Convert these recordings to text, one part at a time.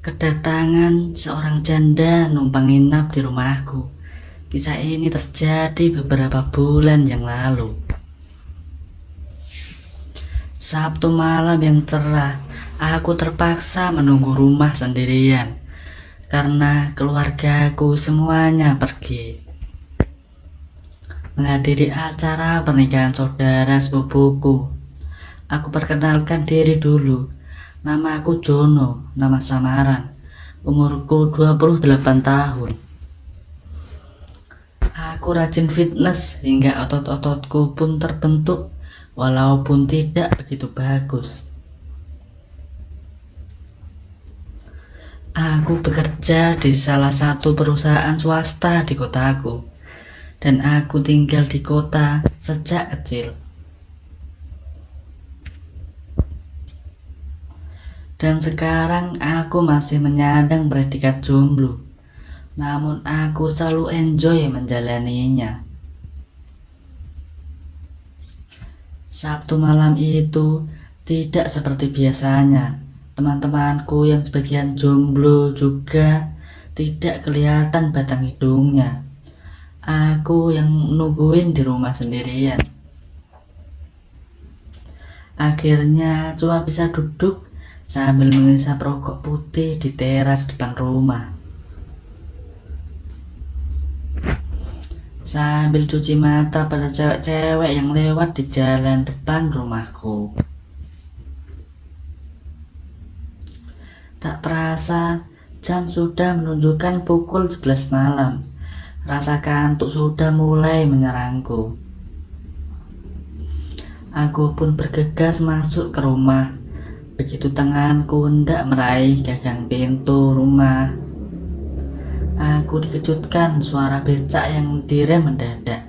Kedatangan seorang janda numpang nginap di rumahku. Kisah ini terjadi beberapa bulan yang lalu. Sabtu malam yang cerah, aku terpaksa menunggu rumah sendirian karena keluargaku semuanya pergi menghadiri acara pernikahan saudara sepupuku. Aku perkenalkan diri dulu. Nama aku Jono, nama samaran. Umurku 28 tahun. Aku rajin fitness hingga otot-ototku pun terbentuk walaupun tidak begitu bagus. Aku bekerja di salah satu perusahaan swasta di kotaku, dan aku tinggal di kota sejak kecil. Dan sekarang aku masih menyandang predikat jomblo, namun aku selalu enjoy menjalaninya. Sabtu malam itu tidak seperti biasanya. Teman-temanku yang sebagian jomblo juga tidak kelihatan batang hidungnya. Aku yang nungguin di rumah sendirian. Akhirnya cuma bisa duduk sambil mengisap rokok putih di teras depan rumah, sambil cuci mata pada cewek-cewek yang lewat di jalan depan rumahku. Tak terasa jam sudah menunjukkan pukul 11 malam. Rasa kantuk sudah mulai menyerangku. Aku pun bergegas masuk ke rumah. Begitu tanganku hendak meraih gagang pintu rumah, aku dikejutkan suara becak yang direm mendadak.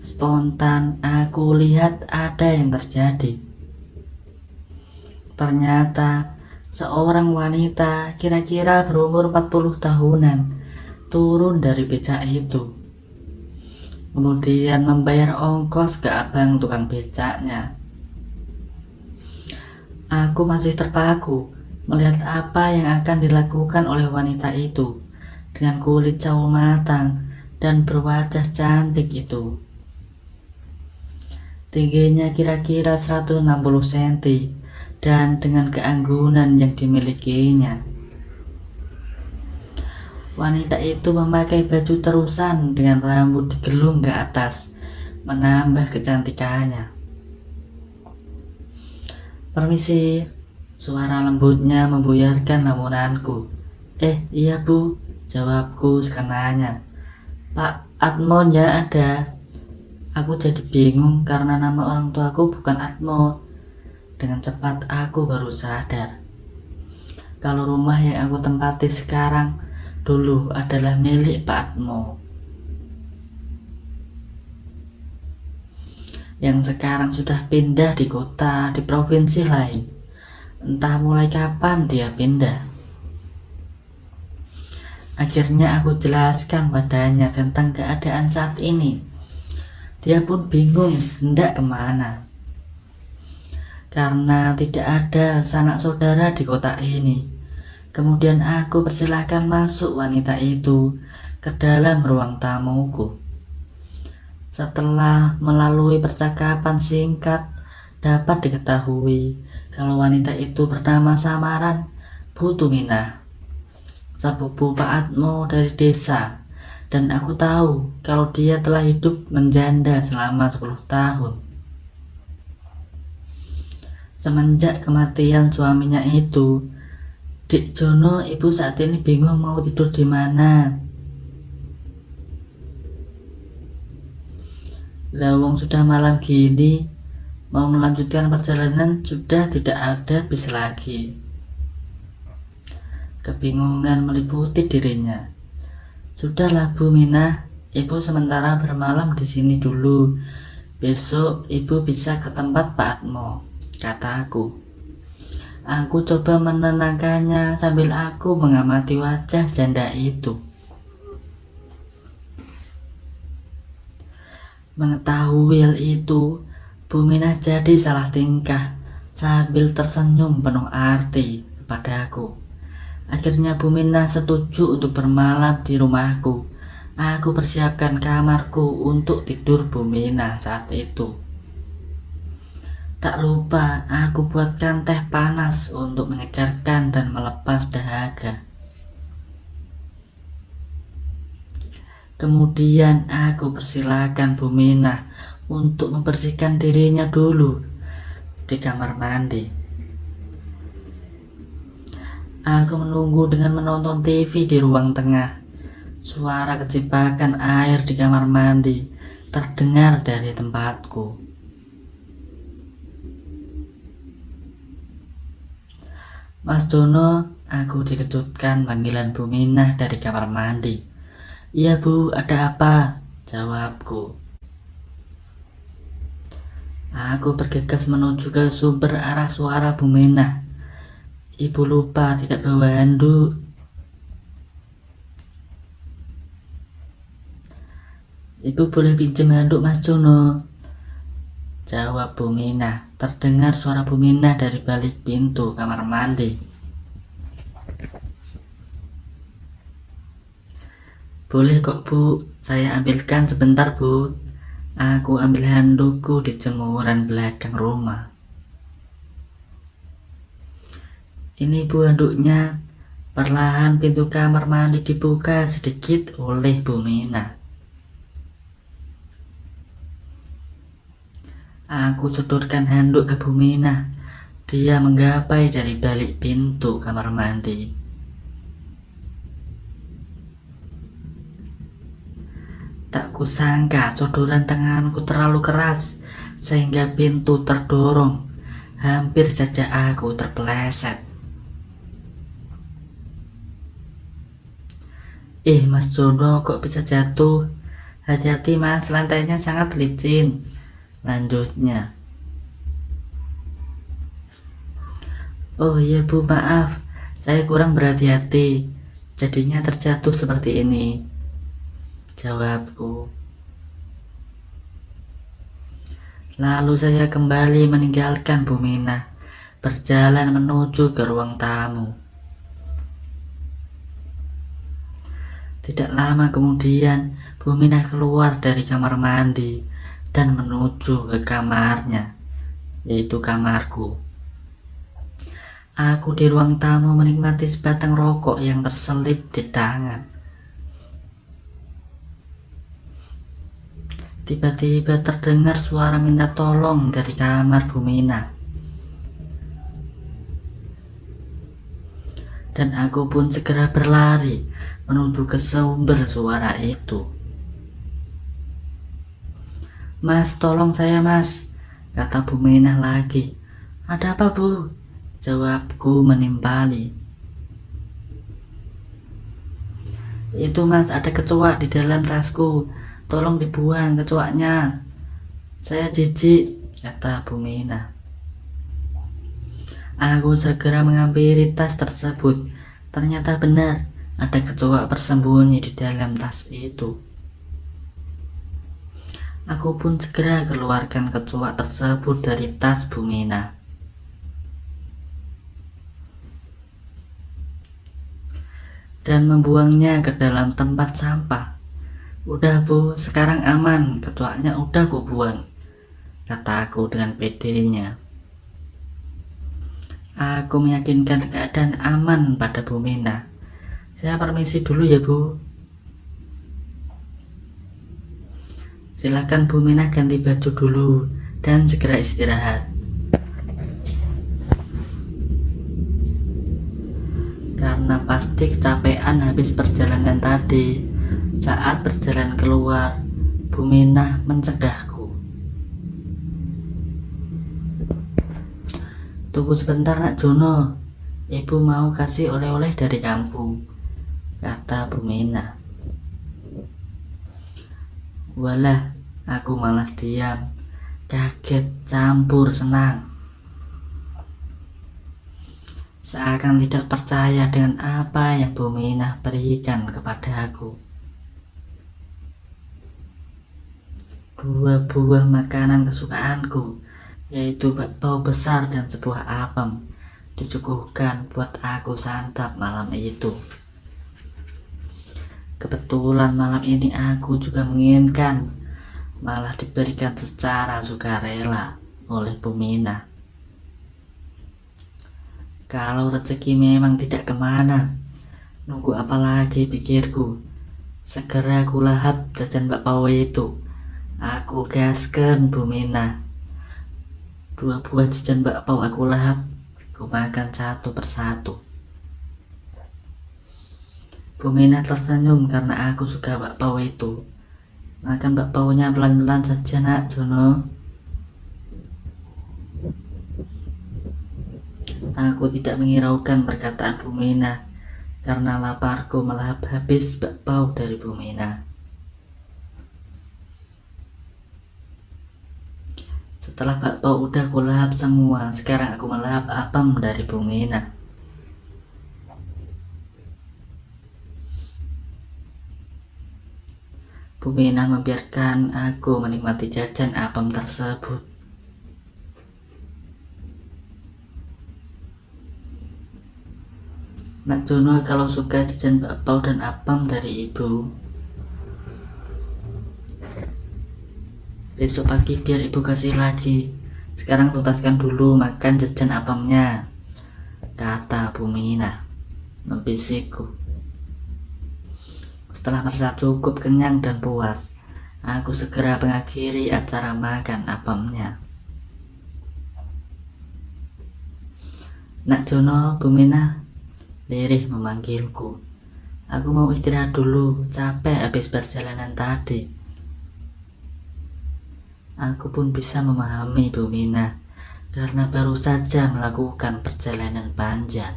Spontan aku lihat ada yang terjadi. Ternyata seorang wanita kira-kira berumur 40 tahunan turun dari becak itu, kemudian membayar ongkos ke abang tukang becaknya. Aku masih terpaku melihat apa yang akan dilakukan oleh wanita itu dengan kulit sawo matang dan berwajah cantik itu. Tingginya kira-kira 160 cm dan dengan keanggunan yang dimilikinya. Wanita itu memakai baju terusan dengan rambut digelung ke atas, menambah kecantikannya. "Permisi," suara lembutnya membuyarkan lamunanku. Iya bu," jawabku sekenanya. "Pak Atmonya ada." Aku jadi bingung karena nama orang tuaku bukan Atmo. Dengan cepat aku baru sadar kalau rumah yang aku tempati sekarang dulu adalah milik Pak Atmo, yang sekarang sudah pindah di kota di provinsi lain. Entah mulai kapan dia pindah. Akhirnya aku jelaskan padanya tentang keadaan saat ini. Dia pun bingung hendak kemana, karena tidak ada sanak saudara di kota ini. Kemudian aku persilahkan masuk wanita itu ke dalam ruang tamuku. Setelah melalui percakapan singkat, dapat diketahui kalau wanita itu bernama samaran Bu Tuminah, sepupu Pak Atmo dari desa, dan aku tahu kalau dia telah hidup menjanda selama 10 tahun. Semenjak kematian suaminya itu, Dik Jono, ibu saat ini bingung mau tidur di mana. Lawang sudah malam gini, mau melanjutkan perjalanan sudah tidak ada bis lagi. Kebingungan meliputi dirinya. "Sudahlah Bu Minah, ibu sementara bermalam di sini dulu. Besok ibu bisa ke tempat Pak Atmo," kataku. Aku coba menenangkannya sambil aku mengamati wajah janda itu. Mengetahui hal itu, Bu Minah jadi salah tingkah sambil tersenyum penuh arti kepadaku. Akhirnya Bu Minah setuju untuk bermalam di rumahku. Aku persiapkan kamarku untuk tidur Bu Minah saat itu. Tak lupa aku buatkan teh panas untuk menyegarkan dan melepas dahaga. Kemudian aku persilakan Bu Minah untuk membersihkan dirinya dulu di kamar mandi. Aku menunggu dengan menonton TV di ruang tengah. Suara keciprakan air di kamar mandi terdengar dari tempatku. Mas Jono, aku dikejutkan panggilan Bu Minah dari kamar mandi. Iya Bu, ada apa? Jawabku. Aku bergegas menuju ke sumber arah suara Bu Minah. Ibu lupa tidak bawa handuk. Ibu boleh pinjam handuk Mas Jono? Jawab Bu Minah. Terdengar suara Bu Minah dari balik pintu kamar mandi. Boleh kok Bu, saya ambilkan sebentar Bu. Aku ambil handukku di jemuran belakang rumah. Ini Bu handuknya. Perlahan pintu kamar mandi dibuka sedikit oleh Bu Minah. Aku sodorkan handuk ke Bu Minah. Dia menggapai dari balik pintu kamar mandi. Tak kusangka sodoran tanganku terlalu keras sehingga pintu terdorong. Hampir saja aku terpeleset. Mas Jono, kok bisa jatuh? Hati-hati Mas, lantainya sangat licin. Lanjutnya. Oh iya Bu, maaf. Saya kurang berhati-hati. Jadinya terjatuh seperti ini. Jawabku. Lalu saya kembali meninggalkan Bu Minah, berjalan menuju ke ruang tamu. Tidak lama kemudian, Bu Minah keluar dari kamar mandi dan menuju ke kamarnya, yaitu kamarku. Aku di ruang tamu menikmati sebatang rokok yang terselip di tangan. Tiba-tiba terdengar suara minta tolong dari kamar Bu Minah. Dan aku pun segera berlari menuju ke sumber suara itu. Mas, tolong saya Mas, kata Bu Minah lagi. Ada apa Bu? Jawabku menimpali. Itu Mas, ada kecoak di dalam tasku. Tolong dibuang kecoaknya. Saya jijik, kata Bu Minah. Aku segera menghampiri tas tersebut. Ternyata benar, ada kecoak bersembunyi di dalam tas itu. Aku pun segera keluarkan kecoak tersebut dari tas Bu Minah. Dan membuangnya ke dalam tempat sampah. Udah Bu, sekarang aman, kecoaknya udah ku buang, kata aku dengan pedenya. Aku meyakinkan keadaan aman pada Bu Minah. Saya permisi dulu ya Bu. Silakan Bu Minah ganti baju dulu dan segera istirahat. Karena pasti kecapean habis perjalanan tadi. Saat berjalan keluar, Bu Minah mencegahku. Tunggu sebentar Nak Jono, Ibu mau kasih oleh-oleh dari kampung, kata Bu Minah. Walah, aku malah diam, kaget campur senang. Seakan tidak percaya dengan apa yang Bu Minah berikan kepada aku. 2 buah makanan kesukaanku, yaitu bakpao besar dan sebuah apem, disuguhkan buat aku santap malam itu. Kebetulan malam ini aku juga menginginkan, malah diberikan secara sukarela oleh Bu Mina. Kalau rezeki memang tidak kemana, nunggu apa lagi pikirku. Segera aku lahap jajan bakpao itu. Aku gaskan Bu Mina. 2 buah jajan bakpao aku lahap, aku makan satu persatu. Bu Mina tersenyum karena aku suka bakpao itu. Makan bakpaonya pelan-pelan saja nak Jono. Aku tidak menghiraukan perkataan Bu Mina karena laparku melahap habis bakpao dari Bu Mina. Setelah bakpao udah aku lahap semua, sekarang aku melahap apem dari Bu Mina. Bu Mina membiarkan aku menikmati jajan apem tersebut. Nak Jono kalau suka jajan bakpao dan apem dari ibu, besok pagi biar ibu kasih lagi. Sekarang tuntaskan dulu makan jajan apemnya, kata Bu Mina membisikku. Setelah merasa cukup kenyang dan puas, aku segera mengakhiri acara makan apemnya. Nak Jono, Bu Mina lirih memanggilku. Aku mau istirahat dulu, capek habis perjalanan tadi. Aku pun bisa memahami Bu Mina karena baru saja melakukan perjalanan panjang.